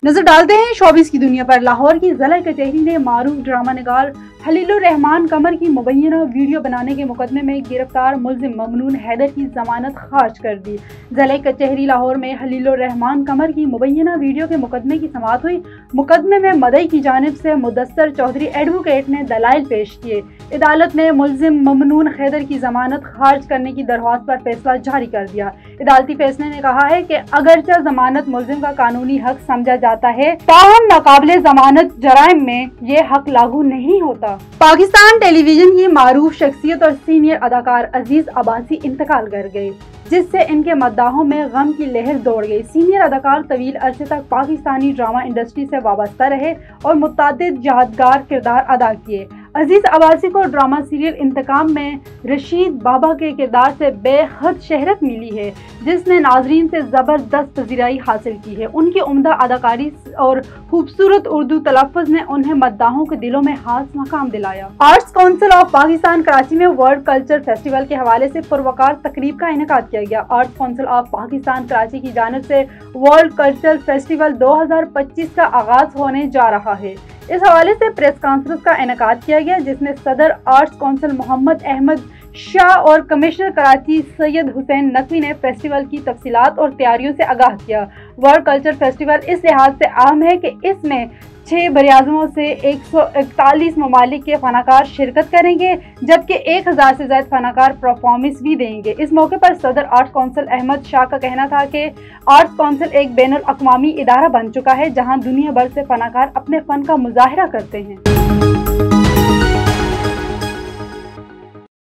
नजर डालते हैं शोबिस की दुनिया पर। लाहौर की ज़िला कचहरी ने मारूफ ड्रामा निगार हलीलुर रहमान कमर की मुबैना वीडियो बनाने के मुकदमे में गिरफ्तार मुल्जिम ममनून हैदर की जमानत खारिज कर दी। ज़िला कचहरी लाहौर में हलीलुर रहमान कमर की मुबैना वीडियो के मुकदमे की समाअत हुई। मुकदमे में मदई की जानिब से मुदस्सर चौधरी एडवोकेट ने दलाइल पेश किए। अदालत ने मुल्जिम ममनून हैदर की जमानत खारिज करने की दरख्वास्त पर फैसला जारी कर दिया। अदालती फैसले ने कहा है कि अगरचे जमानत मुल्जिम का कानूनी हक समझा जाता है, ताहम नाकाबिले जमानत जराइम में ये हक लागू नहीं होता। पाकिस्तान टेलीविजन की मारूफ शख्सियत और सीनियर अदाकार अजीज अब्बासी इंतकाल कर गए, जिससे इनके मद्दाहों में गम की लहर दौड़ गई। सीनियर अदाकार तवील अरसे तक पाकिस्तानी ड्रामा इंडस्ट्री से वाबस्ता रहे और मुतअद्दिद यादगार किरदार अदा किए। अजीज अब्बासी को ड्रामा सीरियल इंतकाम में रशीद बाबा के किरदार से बेहद शहरत मिली है, जिसने नाजरीन से ज़बरदस्त पज़ीराई हासिल की है। उनकी उम्दा अदाकारी और खूबसूरत उर्दू तलफ़्फ़ुज़ ने उन्हें मद्दाहों के दिलों में खास मकाम दिलाया। Arts council of Pakistan Karachi में वर्ल्ड कल्चर फेस्टिवल के हवाले से पुरवकार तकरीब का इनेकाद किया गया। Arts council of Pakistan Karachi की जानिब से वर्ल्ड कल्चर फेस्टिवल 2025 का आगाज होने जा रहा है। इस हवाले से प्रेस कॉन्फ्रेंस का इनेकाद किया गया, जिसमें सदर आर्ट्स काउंसिल मोहम्मद अहमद शाह और कमिश्नर कराची सैयद हुसैन नकवी ने फेस्टिवल की तफसीलात और तैयारियों से आगाह किया। वर्ल्ड कल्चर फेस्टिवल इस लिहाज से अहम है कि इसमें 6 बरियाज़मों से 141 ममालिक के फनाकार शिरकत करेंगे, जबकि 1000 से ज़ायद फनाकार परफॉर्मेंस भी देंगे। इस मौके पर सदर आर्ट्स काउंसिल अहमद शाह का कहना था कि आर्ट्स काउंसिल एक बैनुल अक़वामी इदारा बन चुका है, जहां दुनिया भर से फनाकार अपने फ़न का मुज़ाहरा करते हैं।